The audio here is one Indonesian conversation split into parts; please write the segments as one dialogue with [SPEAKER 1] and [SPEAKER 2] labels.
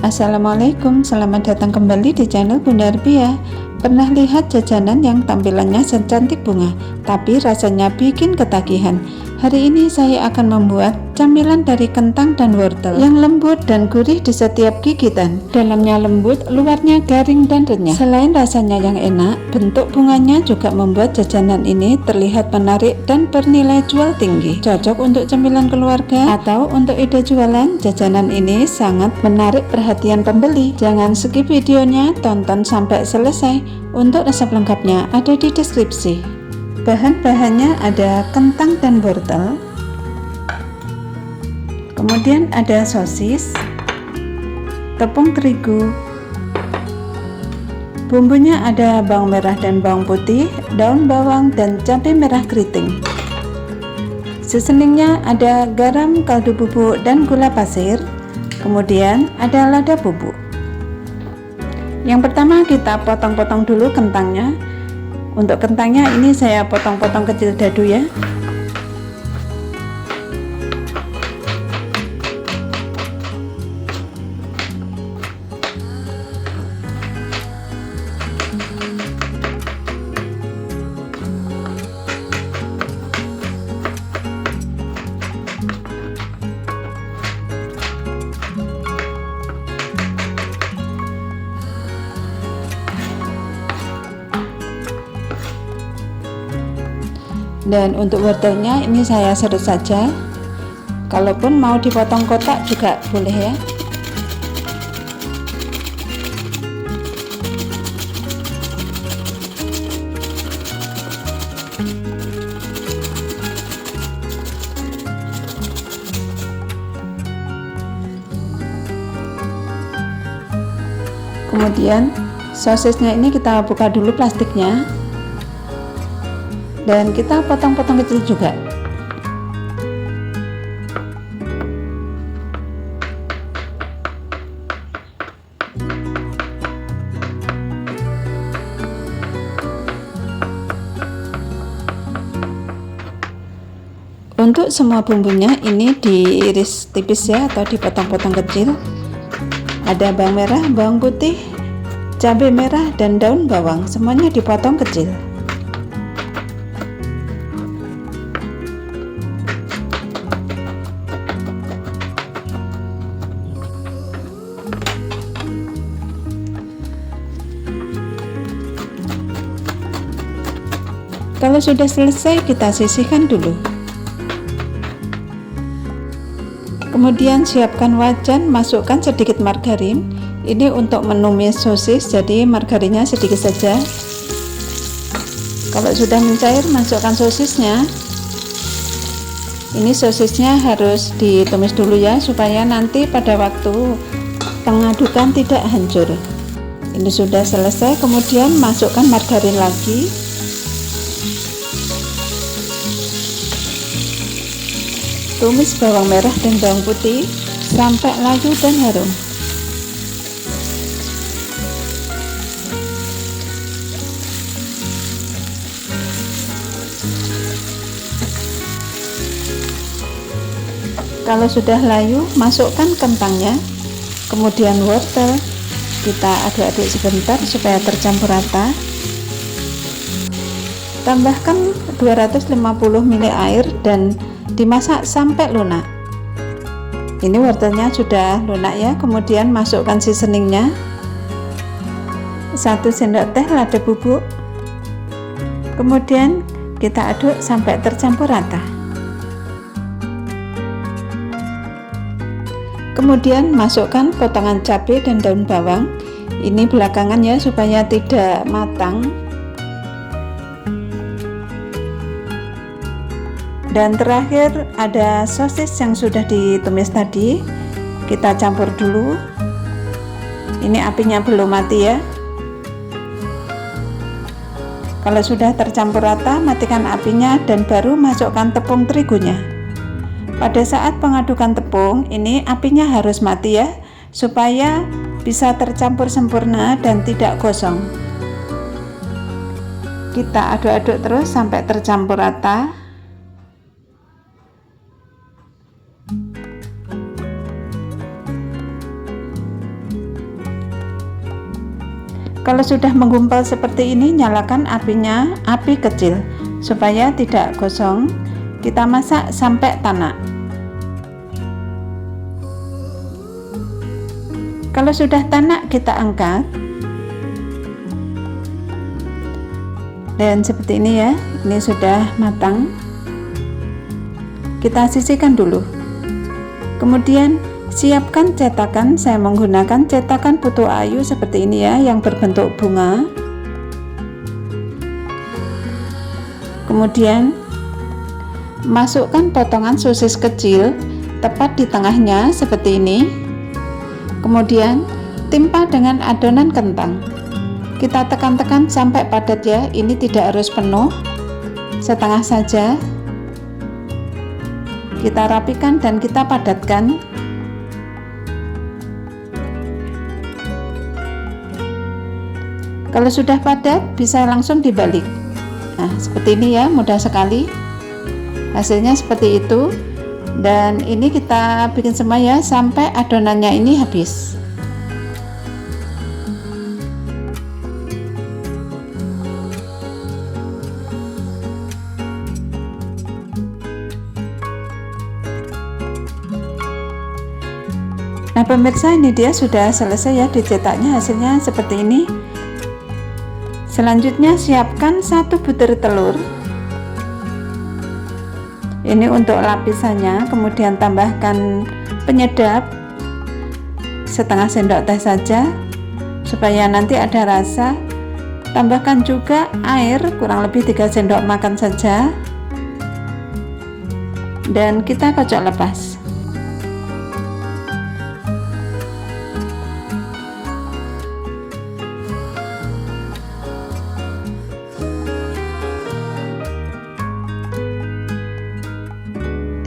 [SPEAKER 1] Assalamualaikum, selamat datang kembali di channel Bunda Arbia. Pernah lihat jajanan yang tampilannya secantik bunga, tapi rasanya bikin ketagihan? Hari ini saya akan membuat camilan dari kentang dan wortel yang lembut dan gurih di setiap gigitan. Dalamnya lembut, luarnya garing dan renyah. Selain rasanya yang enak, bentuk bunganya juga membuat jajanan ini terlihat menarik dan bernilai jual tinggi. Cocok untuk cemilan keluarga atau untuk ide jualan, jajanan ini sangat menarik perhatian pembeli. Jangan skip videonya, tonton sampai selesai. Untuk resep lengkapnya ada di deskripsi. Bahan-bahannya ada kentang dan wortel, kemudian ada sosis, tepung terigu, bumbunya ada bawang merah dan bawang putih, daun bawang dan cabai merah keriting. Seasoningnya ada garam, kaldu bubuk dan gula pasir, kemudian ada lada bubuk. Yang pertama kita potong-potong dulu kentangnya. Untuk kentangnya ini saya potong-potong kecil dadu ya. Dan untuk wortelnya ini saya serut saja. Kalaupun mau dipotong kotak juga boleh ya. Kemudian sosisnya ini kita buka dulu plastiknya. Dan kita potong-potong kecil juga. Untuk semua bumbunya ini diiris tipis ya, atau dipotong-potong kecil. Ada bawang merah, bawang putih, cabai merah dan daun bawang, semuanya dipotong kecil. Kalau sudah selesai, kita sisihkan dulu. Kemudian siapkan wajan, masukkan sedikit margarin. Ini untuk menumis sosis, jadi margarinnya sedikit saja. Kalau sudah mencair, masukkan sosisnya. Ini sosisnya harus ditumis dulu ya, supaya nanti pada waktu pengadukan tidak hancur. Ini sudah selesai, kemudian masukkan margarin lagi. Tumis bawang merah dan bawang putih sampai layu dan harum. Kalau sudah layu, masukkan kentangnya, kemudian wortel. Kita aduk-aduk sebentar supaya tercampur rata. Tambahkan 250 ml air dan dimasak sampai lunak. Ini wortelnya sudah lunak ya. Kemudian masukkan seasoningnya, 1 sendok teh lada bubuk. Kemudian kita aduk sampai tercampur rata. Kemudian masukkan potongan cabai dan daun bawang. Ini belakangan ya, supaya tidak matang. Dan terakhir ada sosis yang sudah ditumis tadi, kita campur dulu. Ini apinya belum mati ya. Kalau sudah tercampur rata, matikan apinya dan baru masukkan tepung terigunya. Pada saat pengadukan tepung, ini apinya harus mati ya, supaya bisa tercampur sempurna dan tidak gosong. Kita aduk-aduk terus sampai tercampur rata. Kalau sudah menggumpal seperti ini, nyalakan apinya api kecil supaya tidak gosong. Kita masak sampai tanak. Kalau sudah tanak, kita angkat. Dan seperti ini ya, ini sudah matang. Kita sisihkan dulu. Kemudian siapkan cetakan. Saya menggunakan cetakan putu ayu seperti ini ya, yang berbentuk bunga. Kemudian masukkan potongan sosis kecil tepat di tengahnya seperti ini. Kemudian timpa dengan adonan kentang. Kita tekan-tekan sampai padat ya. Ini tidak harus penuh, setengah saja. Kita rapikan dan kita padatkan. Kalau sudah padat, bisa langsung dibalik. Nah, seperti ini ya, mudah sekali. Hasilnya seperti itu. Dan ini kita bikin semua ya, sampai adonannya ini habis. Nah pemirsa, ini dia sudah selesai ya dicetaknya, hasilnya seperti ini. Selanjutnya siapkan 1 butir telur. Ini untuk lapisannya. Kemudian tambahkan penyedap setengah sendok teh saja supaya nanti ada rasa. Tambahkan juga air kurang lebih 3 sendok makan saja. Dan kita kocok lepas.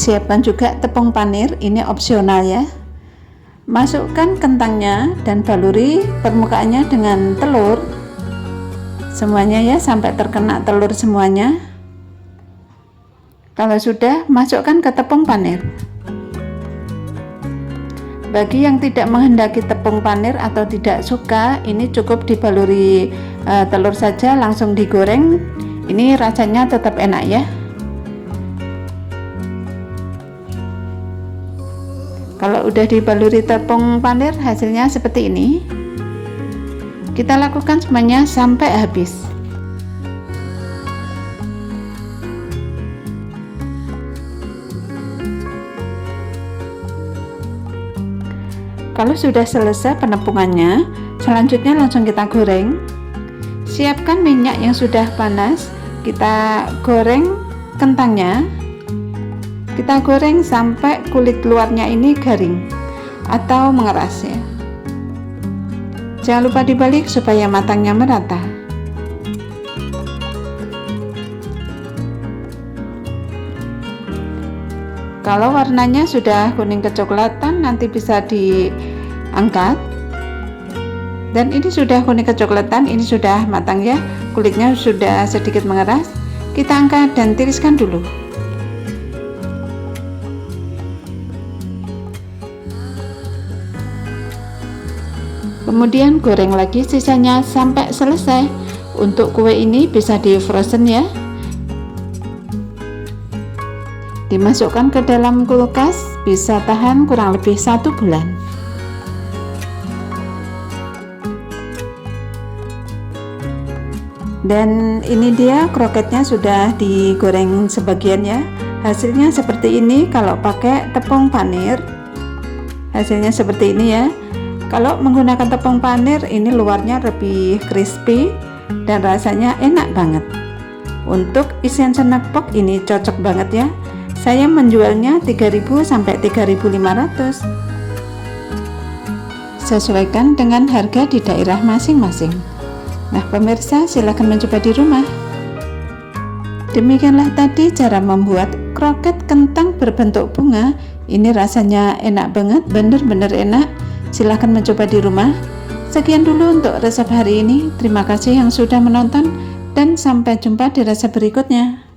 [SPEAKER 1] Siapkan juga tepung panir, ini opsional ya. Masukkan kentangnya dan baluri permukaannya dengan telur semuanya ya, sampai terkena telur semuanya. Kalau sudah, masukkan ke tepung panir. Bagi yang tidak menghendaki tepung panir atau tidak suka, ini cukup dibaluri telur saja langsung digoreng. Ini rasanya tetap enak ya. Kalau udah dibaluri tepung panir, hasilnya seperti ini. Kita lakukan semuanya sampai habis. Kalau sudah selesai penepungannya, selanjutnya langsung kita goreng. Siapkan minyak yang sudah panas. Kita goreng kentangnya. Kita goreng sampai kulit luarnya ini garing atau mengeras ya. Jangan lupa dibalik supaya matangnya merata. Kalau warnanya sudah kuning kecoklatan, nanti bisa diangkat. Dan ini sudah kuning kecoklatan, ini sudah matang ya. Kulitnya sudah sedikit mengeras. Kita angkat dan tiriskan dulu. Kemudian goreng lagi sisanya sampai selesai. Untuk kue ini bisa di frozen ya. Dimasukkan ke dalam kulkas, bisa tahan kurang lebih 1 bulan. Dan ini dia kroketnya sudah digoreng sebagian ya. Hasilnya seperti ini kalau pakai tepung panir. Hasilnya seperti ini ya. Kalau menggunakan tepung panir, ini luarnya lebih crispy dan rasanya enak banget. Untuk isian snack box ini cocok banget ya. Saya menjualnya 3.000 sampai 3.500. Sesuaikan dengan harga di daerah masing-masing. Nah pemirsa, silahkan mencoba di rumah. Demikianlah tadi cara membuat kroket kentang berbentuk bunga. Ini rasanya enak banget, bener-bener enak. Silahkan mencoba di rumah. Sekian dulu untuk resep hari ini. Terima kasih yang sudah menonton dan sampai jumpa di resep berikutnya.